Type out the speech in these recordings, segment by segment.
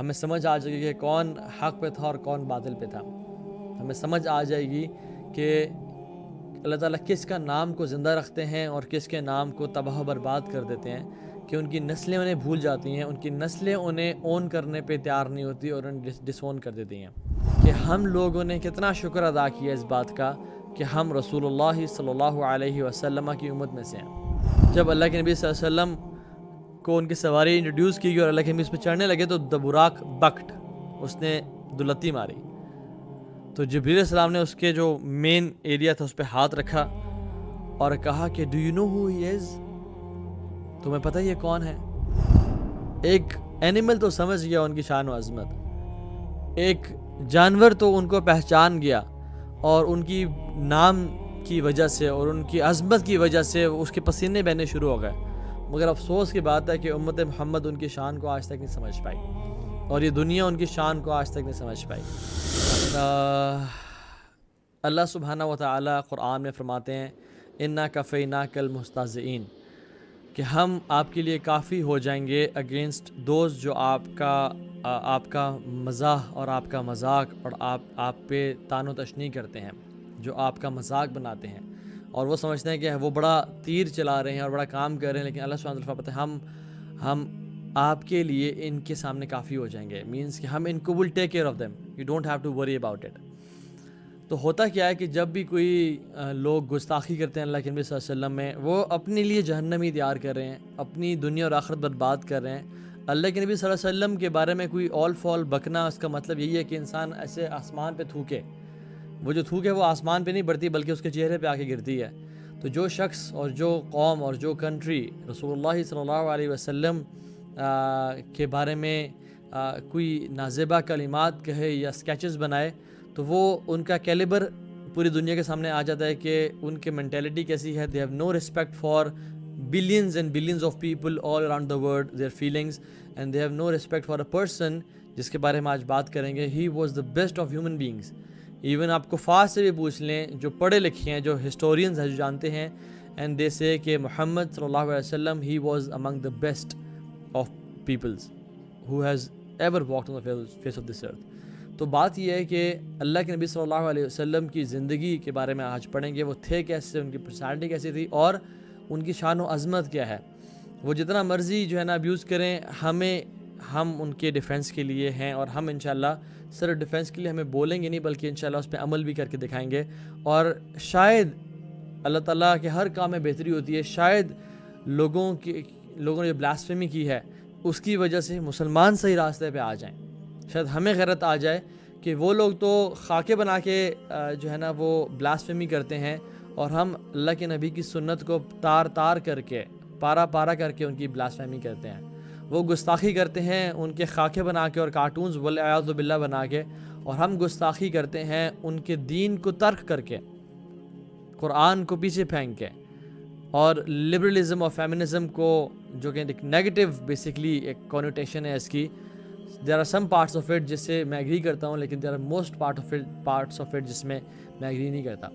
ہمیں سمجھ آ جائے گی کہ کون حق پہ تھا اور کون باطل پہ تھا. ہمیں سمجھ آ جائے گی کہ اللہ تعالیٰ کس کا نام کو زندہ رکھتے ہیں اور کس کے نام کو تباہ و برباد کر دیتے ہیں، کہ ان کی نسلیں انہیں بھول جاتی ہیں، ان کی نسلیں انہیں اون کرنے پہ تیار نہیں ہوتی اور انہیں ڈس اون کر دیتی ہیں. کہ ہم لوگوں نے کتنا شکر ادا کیا اس بات کا کہ ہم رسول اللہ صلی اللہ علیہ وسلم کی امت میں سے ہیں. جب اللہ کے نبی صلی اللہ علیہ وسلم کو ان کی سواری انٹروڈیوس کی گئی اور اللہ کے نبی اس پہ چڑھنے لگے تو براق بکٹ، اس نے دلتی ماری. تو جبریل علیہ السلام نے اس کے جو مین ایریا تھا اس پہ ہاتھ رکھا اور کہا کہ ڈو یو نو ہو ہی از، تمہیں پتہ یہ کون ہے؟ ایک اینیمل تو سمجھ گیا ان کی شان و عظمت، ایک جانور تو ان کو پہچان گیا اور ان کی نام کی وجہ سے اور ان کی عظمت کی وجہ سے اس کے پسینے بہنے شروع ہو گئے. مگر افسوس کی بات ہے کہ امت محمد ان کی شان کو آج تک نہیں سمجھ پائی اور یہ دنیا ان کی شان کو آج تک نہیں سمجھ پائی. اللہ سبحانہ و تعالیٰ قرآن میں فرماتے ہیں انا کفیناک المستہزئین، کہ ہم آپ کے لیے کافی ہو جائیں گے اگینسٹ دوز جو آپ کا مزاح اور آپ کا مذاق اور آپ پہ تان و تشنیع کرتے ہیں، جو آپ کا مذاق بناتے ہیں اور وہ سمجھتے ہیں کہ وہ بڑا تیر چلا رہے ہیں اور بڑا کام کر رہے ہیں، لیکن اللہ سبحانہ و تعالیٰ فرماتے ہیں ہم آپ کے لیے ان کے سامنے کافی ہو جائیں گے. مینس کہ ہم ان کو will take care of them, you don't have to worry about it. تو ہوتا کیا ہے کہ جب بھی کوئی لوگ گستاخی کرتے ہیں اللہ کے نبی صلی اللہ علیہ وسلم میں، وہ اپنے لیے جہنم ہی تیار کر رہے ہیں، اپنی دنیا اور آخرت برباد کر رہے ہیں. اللہ کے نبی صلی اللہ علیہ وسلم کے بارے میں کوئی اول فال بکنا، اس کا مطلب یہی ہے کہ انسان ایسے آسمان پہ تھوکے. وہ جو تھوک ہے وہ آسمان پہ نہیں بڑھتی بلکہ اس کے چہرے پہ آ کے گرتی ہے. تو جو شخص اور جو قوم اور جو کنٹری رسول اللہ صلی اللہ علیہ وسلم کے بارے میں کوئی نازیبہ کلمات کہے یا سکیچز بنائے تو وہ ان کا کیلیبر پوری دنیا کے سامنے آ جاتا ہے کہ ان کی مینٹیلٹی کیسی ہے. They have no respect for billions and billions of people all around the world, their feelings, and they have no respect for a person جس کے بارے میں آج بات کریں گے. He was the best of human beings. Even آپ کفار سے بھی پوچھ لیں جو پڑھے لکھے ہیں، جو ہسٹورینز ہیں، جو جانتے ہیں، اینڈ دے سے کہ محمد صلی اللہ علیہ وسلم he was among the best of peoples who has ever walked on the face of this earth. تو بات یہ ہے کہ اللہ کے نبی صلی اللہ علیہ وسلم کی زندگی کے بارے میں آج پڑھیں گے. وہ تھے کیسے، ان کی پرسنالٹی کیسی تھی اور ان کی شان و عظمت کیا ہے. وہ جتنا مرضی جو ہے نا ابیوز کریں، ہم ان کے ڈیفینس کے لیے ہیں اور ہم انشاءاللہ صرف ڈیفینس کے لیے ہمیں بولیں گے نہیں بلکہ انشاءاللہ اس پہ عمل بھی کر کے دکھائیں گے. اور شاید اللہ تعالیٰ کے ہر کام میں بہتری ہوتی ہے، شاید لوگوں نے جو بلاسفیمی کی ہے اس کی وجہ سے مسلمان صحیح راستے پہ آ جائیں. شاید ہمیں غیرت آ جائے کہ وہ لوگ تو خاکے بنا کے جو ہے نا وہ بلاسفیمی کرتے ہیں اور ہم اللہ کے نبی کی سنت کو تار کر کے پارا کر کے ان کی بلاسفیمی کرتے ہیں. وہ گستاخی کرتے ہیں ان کے خاکے بنا کے اور کارٹونز والعیاذ باللہ بنا کے، اور ہم گستاخی کرتے ہیں ان کے دین کو ترک کر کے، قرآن کو پیچھے پھینک کے، اور لبرلزم اور فیمنزم کو جو کہ ایک نیگیٹو بیسکلی ایک کونوٹیشن ہے اس کی. There are some parts of it جس سے میں ایگری کرتا ہوں، لیکن there are most parts of it جس میں ایگری نہیں کرتا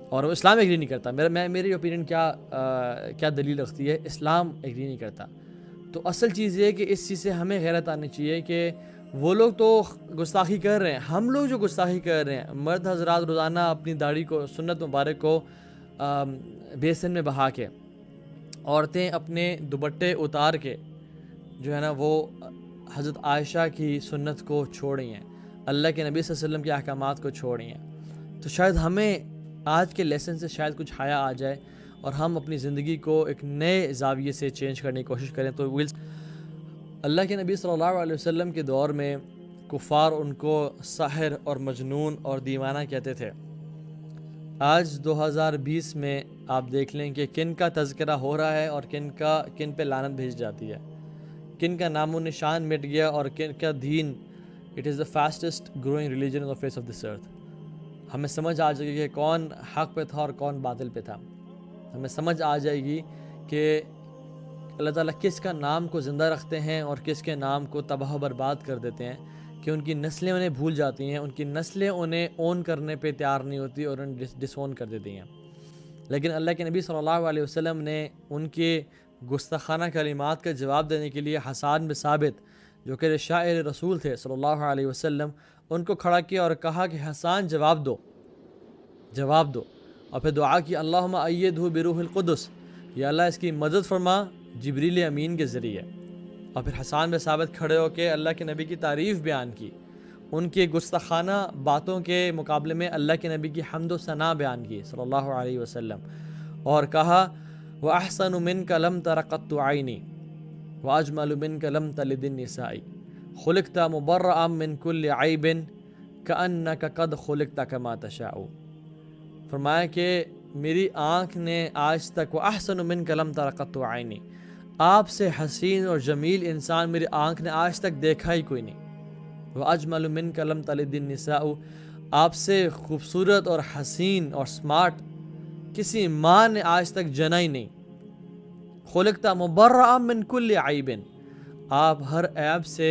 اور اسلام ایگری نہیں کرتا. میری اوپینین کیا دلیل رکھتی ہے، اسلام ایگری نہیں کرتا. تو اصل چیز یہ ہے کہ اس چیز سے ہمیں غیرت آنی چاہیے کہ وہ لوگ تو گستاخی کر رہے ہیں، ہم لوگ جو گستاخی کر رہے ہیں، مرد حضرات روزانہ اپنی داڑھی کو، سنت مبارک کو بیسن میں بہا کے، عورتیں اپنے دوپٹے اتار کے جو ہے نا وہ حضرت عائشہ کی سنت کو چھوڑ رہی ہیں، اللہ کے نبی صلی اللہ علیہ وسلم کے احکامات کو چھوڑ رہی ہیں. تو شاید ہمیں آج کے لیسن سے شاید کچھ حیا آ جائے اور ہم اپنی زندگی کو ایک نئے زاویے سے چینج کرنے کی کوشش کریں. تو اللہ کے نبی صلی اللہ علیہ وسلم کے دور میں کفار ان کو ساحر اور مجنون اور دیوانہ کہتے تھے. آج 2020 میں آپ دیکھ لیں کہ کن کا تذکرہ ہو رہا ہے اور کن پہ لعنت بھیج جاتی ہے، کن کا نام و نشان مٹ گیا اور کن کا دین it is the fastest growing religion on the face of this earth. ہمیں سمجھ آ جائے گی کہ کون حق پہ تھا اور کون باطل پہ تھا. ہمیں سمجھ آ جائے گی کہ اللہ تعالیٰ کس کا نام کو زندہ رکھتے ہیں اور کس کے نام کو تباہ و برباد کر دیتے ہیں، کہ ان کی نسلیں انہیں بھول جاتی ہیں، ان کی نسلیں انہیں اون کرنے پہ تیار نہیں ہوتی اور انہیں ڈس اون کر دیتی ہیں. لیکن اللہ کے نبی صلی اللہ علیہ وسلم نے ان کے گستاخانہ کلمات کا جواب دینے کے لیے حسان بن ثابت جو کہ شاعر رسول تھے صلی اللہ علیہ وسلم، ان کو کھڑا کیا اور کہا کہ حسان جواب دو، جواب دو، اور پھر دعا کی اللہم ایدہ بروح القدس، یا اللہ اس کی مدد فرما جبریل امین کے ذریعے۔ اور پھر حسان بن ثابت کھڑے ہو کے اللہ کے نبی کی تعریف بیان کی، ان کے گستاخانہ باتوں کے مقابلے میں اللہ کے نبی کی حمد و ثنا بیان کی صلی اللہ علیہ وسلم، اور کہا وَأَحْسَنُ مِنْكَ لَمْ تَرَ قَطُّ عَيْنِي وَأَجْمَلُ مِنْكَ لَمْ تَلِدِ النِّسَاءِ خُلِقْتَ مُبَرَّأً مِنْ كُلِّ عَيْبٍ كَأَنَّكَ قَدْ خُلِقْتَ كَمَا تَشَاءُ۔ فرمایا کہ میری آنکھ نے آج تک وَأَحْسَنُ مِنْكَ لَمْ تَرَ قَطُّ عَيْنِي، آپ سے حسین اور جمیل انسان میری آنکھ نے آج تک دیکھا ہی کوئی نہیں۔ وَأَجْمَلُ مِنْكَ لَمْ تَلِدِ النِّسَاءُ، آپ سے خوبصورت اور حسین اور سمارٹ کسی ماں نے آج تک جنا ہی نہیں۔ خُلِقْتَ مُبَرَّأً مِنْ كُلِّ عَيْبٍ، آپ ہر عیب سے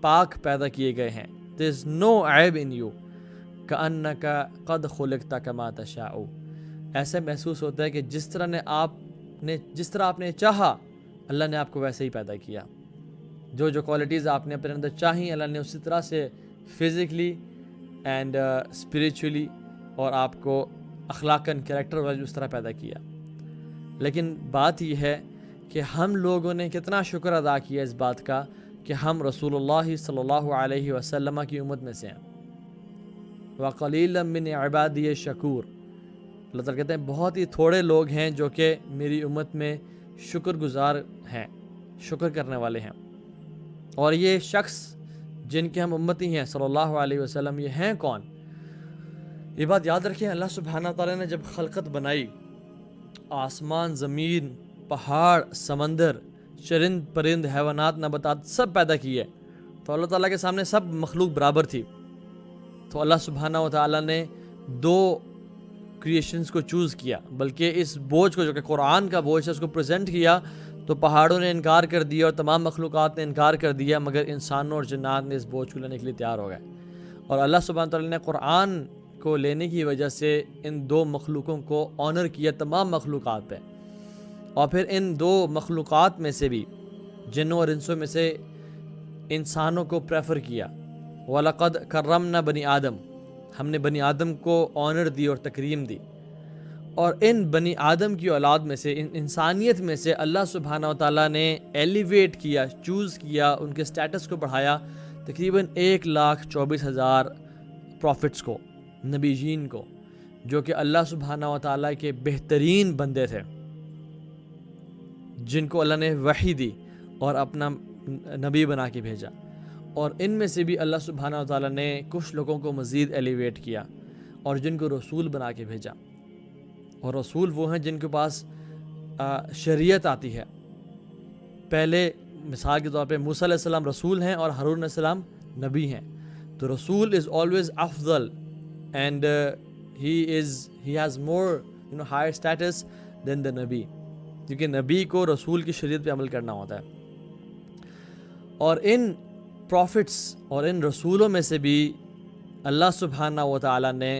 پاک پیدا کیے گئے ہیں۔ There is no عیب in you، كَأَنَّكَ قَدْ خُلِقْتَ كَمَا تَشَاءُ، ایسے محسوس ہوتا ہے کہ جس طرح آپ نے چاہا اللہ نے آپ کو ویسے ہی پیدا کیا۔ جو کوالٹیز آپ نے اپنے اندر چاہیں اللہ نے اسی طرح سے فزیکلی اینڈ اسپریچولی اور آپ کو اخلاقاً کریکٹر وائز اس طرح پیدا کیا۔ لیکن بات یہ ہے کہ ہم لوگوں نے کتنا شکر ادا کیا اس بات کا کہ ہم رسول اللہ صلی اللہ علیہ وسلم کی امت میں سے ہیں۔ وَقَلِيلًا مِّنْ عِبَادِيَ الشَّكُورُ، اللہ تعالیٰ کہتے ہیں بہت ہی تھوڑے لوگ ہیں جو کہ میری امت میں شکر گزار ہیں، شکر کرنے والے ہیں۔ اور یہ شخص جن کے ہم امتی ہیں صلی اللہ علیہ وسلم، یہ ہیں کون؟ یہ بات یاد رکھیں، اللہ سبحانہ تعالیٰ نے جب خلقت بنائی، آسمان، زمین، پہاڑ، سمندر، چرند پرند، حیوانات، نباتات سب پیدا کیے، تو اللہ تعالیٰ کے سامنے سب مخلوق برابر تھی۔ تو اللہ سبحانہ و تعالیٰ نے دو کریشنز کو چوز کیا، بلکہ اس بوجھ کو جو کہ قرآن کا بوجھ ہے اس کو پریزنٹ کیا، تو پہاڑوں نے انکار کر دیا اور تمام مخلوقات نے انکار کر دیا، مگر انسانوں اور جنات نے اس بوجھ کو لینے کے لیے تیار ہو گئے۔ اور اللہ سبحانہ تعالیٰ نے قرآن کو لینے کی وجہ سے ان دو مخلوقوں کو آنر کیا تمام مخلوقات پہ، اور پھر ان دو مخلوقات میں سے بھی جنوں اور انسوں میں سے انسانوں کو پریفر کیا۔ وَلَقَدْ كَرَّمْنَا بَنِي آدم، ہم نے بنی آدم کو آنر دی اور تکریم دی، اور ان بنی آدم کی اولاد میں سے، ان انسانیت میں سے اللہ سبحانہ و تعالیٰ نے ایلیویٹ کیا، چوز کیا، ان کے سٹیٹس کو بڑھایا تقریباً 1,24,000 پروفٹس کو، نبیین کو، جو کہ اللہ سبحانہ و تعالیٰ کے بہترین بندے تھے، جن کو اللہ نے وحی دی اور اپنا نبی بنا کے بھیجا۔ اور ان میں سے بھی اللہ سبحانہ و تعالیٰ نے کچھ لوگوں کو مزید ایلیویٹ کیا اور جن کو رسول بنا کے بھیجا۔ اور رسول وہ ہیں جن کے پاس شریعت آتی ہے۔ پہلے مثال کے طور پہ موسیٰ علیہ السلام رسول ہیں اور ہارون علیہ السلام نبی ہیں، تو رسول is always Afzal and he has more higher status than the نبی، کیونکہ نبی کو رسول کی شریعت پہ عمل کرنا ہوتا ہے۔ اور ان پروفٹس اور ان رسولوں میں سے بھی اللہ سبحانہ و تعالیٰ نے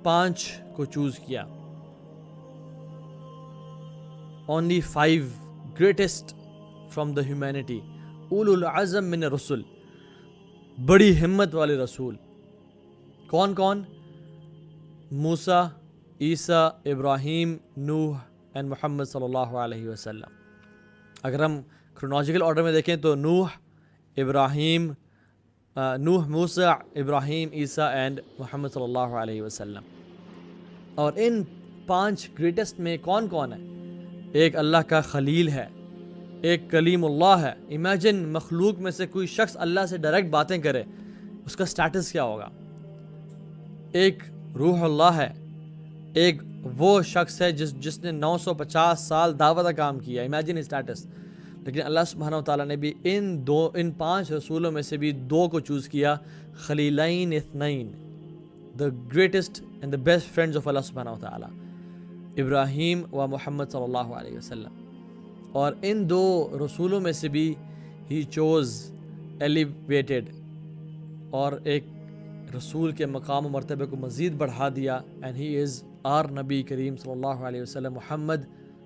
5 کو چوز کیا۔ Only 5 greatest from the humanity، اولو العزم من الرسل، بڑی ہمت والے رسول۔ کون کون؟ موسیٰ، عیسیٰ، ابراہیم، نوح اینڈ محمد صلی اللہ علیہ وسلم۔ اگر ہم کرونالوجیکل آرڈر میں دیکھیں تو نوح، موسیٰ، ابراہیم، عیسیٰ اینڈ محمد صلی اللہ علیہ وسلم۔ اور ان 5 گریٹسٹ میں کون کون ہے؟ ایک اللہ کا خلیل ہے، ایک کلیم اللہ ہے۔ امیجن مخلوق میں سے کوئی شخص اللہ سے ڈائریکٹ باتیں کرے، اس کا سٹیٹس کیا ہوگا؟ ایک روح اللہ ہے، ایک وہ شخص ہے جس نے 950 سال دعوت کا کام کیا، امیجن سٹیٹس۔ لیکن اللہ سبحانہ و تعالیٰ نے بھی ان 5 رسولوں میں سے بھی 2 کو چوز کیا، خلیلین اثنین، the greatest and the best friends of Allah سبحانہ و تعالیٰ، ابراہیم و محمد صلی اللہ علیہ وسلم۔ اور ان 2 رسولوں میں سے بھی he chose elevated اور ایک رسول کے مقام و مرتبے کو مزید بڑھا دیا، and he is our نبی کریم صلی اللہ علیہ وسلم، محمد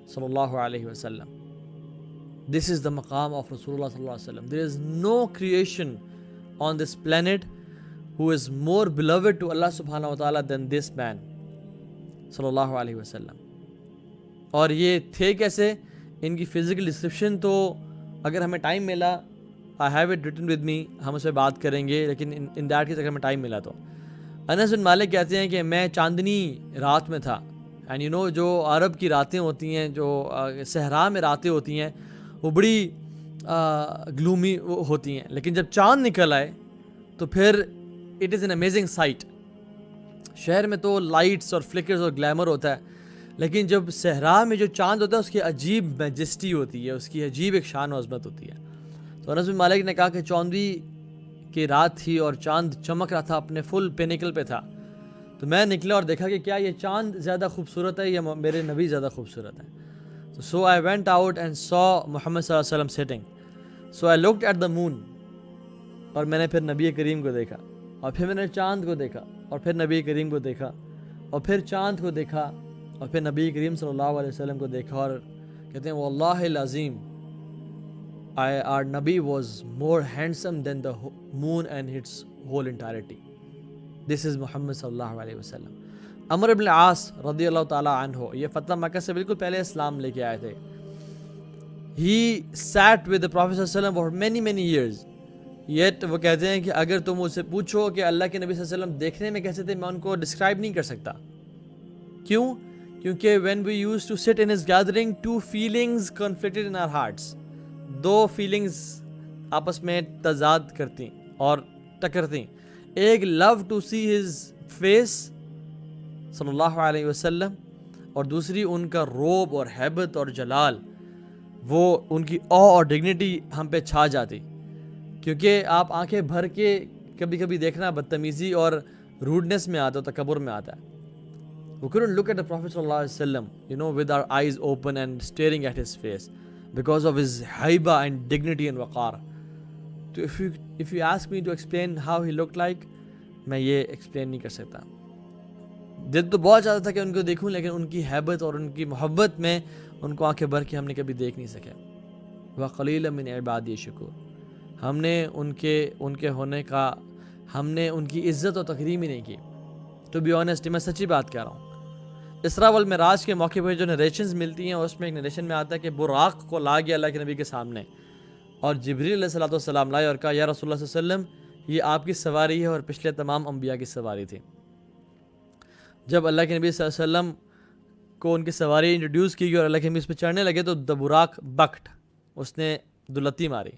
صلی اللہ علیہ وسلم۔ This is the maqam of Rasulullah sallallahu alaihi wasallam. There is no creation on this planet who is more beloved to Allah subhanahu wa ta'ala than this man sallallahu alaihi wasallam. اور یہ تھے کیسے؟ ان کی physical description تو اگر ہمیں time ملا I have it written with me, ہم اس پہ بات کریں گے، لیکن ان دیٹ کیس اگر ہمیں ٹائم ملا تو انس بن مالک کہتے ہیں کہ میں چاندنی رات میں تھا. اینڈ یو نو جو عرب کی راتیں ہوتی ہیں، جو صحرا میں راتیں ہوتی ہیں، وہ بڑی گلومی ہوتی ہیں، لیکن جب چاند نکل آئے تو پھر it is an amazing sight. شہر میں تو لائٹس اور فلکرز اور گلیمر ہوتا ہے، لیکن جب صحرا میں جو چاند ہوتا ہے اس کی عجیب میجسٹی ہوتی ہے، اس کی عجیب ایک شان و عظمت ہوتی ہے. تو انس بن مالک نے کہا کہ چوندی کی رات تھی اور چاند چمک رہا تھا، اپنے فل پینیکل پہ تھا. تو میں نکلا اور دیکھا کہ کیا یہ چاند زیادہ خوبصورت ہے یا میرے نبی زیادہ خوبصورت ہے. So I went out and saw Muhammad صلی اللہ علیہ وسلم sitting. So I looked at the moon. اور میں نے پھر نبی کریم کو دیکھا، اور پھر میں نے چاند کو دیکھا، اور پھر نبی کریم کو دیکھا، اور پھر چاند کو دیکھا، اور پھر نبی کریم صلی اللہ علیہ وسلم کو دیکھا. اور کہتے ہیں واللہ العظیم our Nabi was more handsome than the moon and its whole entirety. This is Muhammad صلی اللہ علیہ وسلم. عمر بن العاص رضی اللہ تعالیٰ عنہ، یہ فتح مکہ سے بالکل پہلے اسلام لے کے آئے تھے. He sat with the Prophet صلی اللہ علیہ وسلم for many years. Yet وہ کہتے ہیں کہ اگر تم مجھ سے پوچھو کہ اللہ کے نبی صلی اللہ علیہ وسلم دیکھنے میں کیسے تھے، میں ان کو ڈسکرائب نہیں کر سکتا. کیوں؟ کیونکہ when we used to sit in his gathering, two feelings conflicted in our hearts. دو فیلنگز آپس میں تضاد کرتی اور ٹکرتی. ایک love to see his face صلی اللہ علیہ وسلم، اور دوسری ان کا روب اور ہیبت اور جلال، وہ ان کی او اور ڈگنیٹی ہم پہ چھا جاتی. کیونکہ آپ آنکھیں بھر کے کبھی کبھی دیکھنا بدتمیزی اور روڈنس میں آتا ہے، تکبر میں آتا ہے. We couldn't look at the Prophet صلی اللہ علیہ وسلم, with our eyes open and staring at his face because of his haiba and dignity and waqar. So if you ask me to explain how he looked like, میں یہ explain نہیں کر سکتا. دل تو بہت چاہتا تھا کہ ان کو دیکھوں، لیکن ان کی ہیبت اور ان کی محبت میں ان کو آنکھیں بھر کے ہم نے کبھی دیکھ نہیں سکے. وَقَلِيلًا مِنْ عِبَادِي شُكُورٌ. ہم نے ان کے ہونے کا، ہم نے ان کی عزت و تکریم ہی نہیں کی. ٹو بی آنیسٹ، میں سچی بات کہہ رہا ہوں. اسراء والمعراج کے موقع پہ جو نریشنز ملتی ہیں، اس میں ایک نریشن میں آتا ہے کہ براق کو لا گیا اللہ کے نبی کے سامنے، اور جبریل علیہ الصلوۃ والسلام لائے اور کہا یا رسول اللہ صلی اللہ علیہ وسلم، یہ آپ کی سواری ہے اور پچھلے تمام انبیاء کی سواری تھی. جب اللہ کے نبی صلی اللہ علیہ وسلم کو ان کی سواری انٹروڈیوس کی گئی اور اللہ کے نبی اس پہ چڑھنے لگے تو دا براق بکٹ، اس نے دلتی ماری.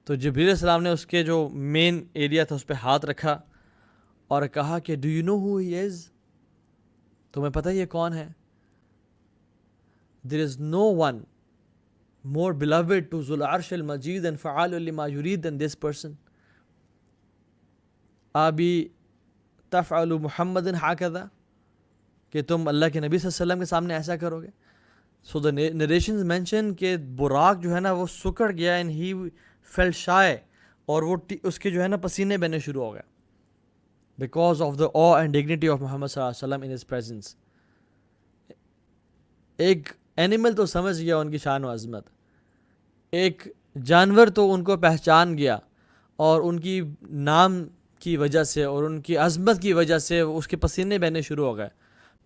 تو جبریل علیہ السلام نے اس کے جو مین ایریا تھا اس پہ ہاتھ رکھا اور کہا کہ ڈو یو نو ہو ہی از، تمہیں پتہ یہ کون ہے؟ دیر از نو one more beloved to Zul Arsh al-Majid and فعال لما يريد than this person. ابھی تفعل محمد هكذا، کہ تم اللہ کے نبی صلی اللہ علیہ وسلم کے سامنے ایسا کرو گے. So the narrations mention کہ براق جو ہے نا وہ سکڑ گیا and he felt shy، اور وہ اس کے جو ہے نا پسینے بہنے شروع ہو گئے because of the awe and dignity of Muhammad صلی اللہ علیہ وسلم in his presence. ایک اینیمل تو سمجھ گیا ان کی شان و عظمت، ایک جانور تو ان کو پہچان گیا، اور ان کی نام کی وجہ سے اور ان کی عظمت کی وجہ سے اس کے پسینے بہنے شروع ہو گئے.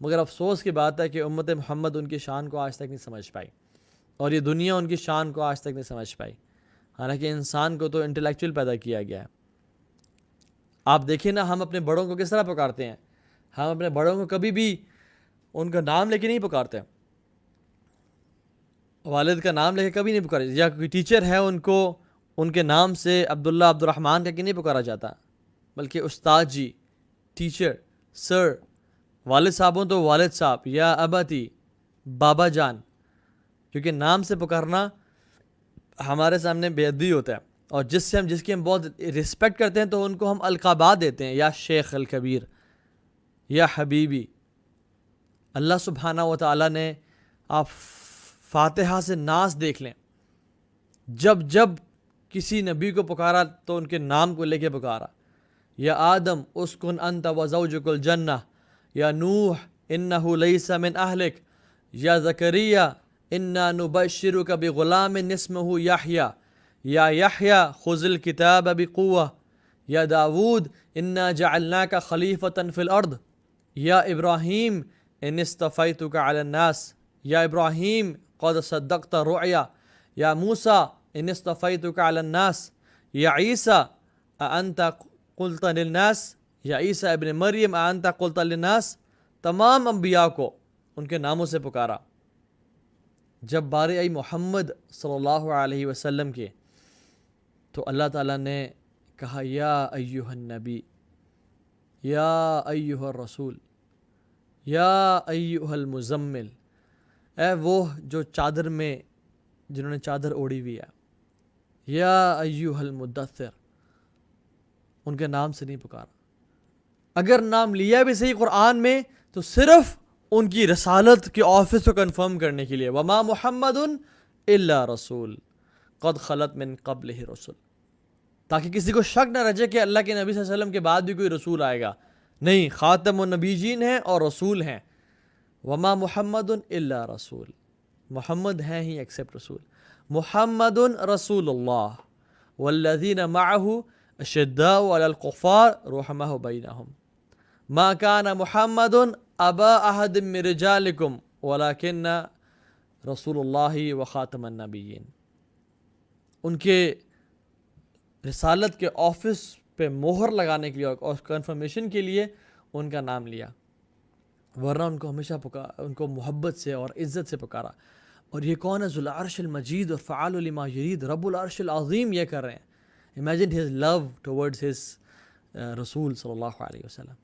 مگر افسوس کی بات ہے کہ امت محمد ان کی شان کو آج تک نہیں سمجھ پائی، اور یہ دنیا ان کی شان کو آج تک نہیں سمجھ پائی. حالانکہ انسان کو تو انٹلیکچوئل پیدا کیا گیا ہے. آپ دیکھیں نا، ہم اپنے بڑوں کو کس طرح پکارتے ہیں. ہم اپنے بڑوں کو کبھی بھی ان کا نام لے کے نہیں پکارتے، والد کا نام لے کے کبھی نہیں پکارا، یا کوئی ٹیچر ہے ان کو ان کے نام سے عبداللہ عبد الرحمن کہہ کے نہیں پکارا جاتا، بلکہ استاد جی، ٹیچر، سر. والد صاحب ہوں تو والد صاحب یا اباتی، بابا جان، کیونکہ نام سے پکارنا ہمارے سامنے بے ادبی ہوتا ہے. اور جس کی ہم بہت رسپیکٹ کرتے ہیں تو ان کو ہم القابات دیتے ہیں، یا شیخ الکبیر، یا حبیبی. اللہ سبحانہ و تعالیٰ نے، آپ فاتحہ سے ناس دیکھ لیں، جب کسی نبی کو پکارا تو ان کے نام کو لے کے پکارا. یا آدم اسکن انت و زوجک الجنہ، یا نوح انہ لیس من اہلک، یا زکریا انا نبشرک بغلام اسمہ یحییٰ یا یحییٰ خذ الکتاب بقوة یا داود انا جعلناک خلیفۃ فی الارض یا ابراہیم ان اصطفیتک علی الناس یا ابراہیم قد صدقت رؤیا یا موسیٰ ان اصطفیتک علی الناس یا عیسیٰ اانت قلت للناس یا عیسیٰ ابن مریم اانت قلت للناس. تمام انبیاء کو ان کے ناموں سے پکارا. جب باری آئی محمد صلی اللہ علیہ وسلم کے تو اللہ تعالیٰ نے کہا یا ایہا النبی یا ایہا الرسول یا ایہا المزمل، اے وہ جو چادر میں جنہوں نے چادر اوڑھی ہوئی ہے، یا ایہا المدثر. ان کے نام سے نہیں پکارا. اگر نام لیا بھی صحیح قرآن میں تو صرف ان کی رسالت کے آفس کو کنفرم کرنے کے لیے. وما محمد الا رسول قد خلت من قبلہ رسل، تاکہ کسی کو شک نہ رہ جائے کہ اللہ کے نبی صلی اللہ علیہ وسلم کے بعد بھی کوئی رسول آئے گا. نہیں، خاتم النبیین ہیں اور رسول ہیں. وما محمد الا رسول، محمد ہیں ہی ایکسپٹ رسول. محمد رسول اللہ والذین معہ اشداء علی الکفار رحماء بینہم ما کان محمد ابا احد من رجالکم ولکن رسول اللہ وخاتم النبیین. ان کے رسالت کے آفس پہ مہر لگانے کے لیے اور کنفرمیشن کے لیے ان کا نام لیا، ورنہ ان کو ہمیشہ ان کو محبت سے اور عزت سے پکارا. اور یہ کون ہے؟ ذو العرش المجید اور فعال لما یرید، رب العرش العظیم یہ کر رہے ہیں. Imagine his love towards his رسول صلی اللہ علیہ وسلم.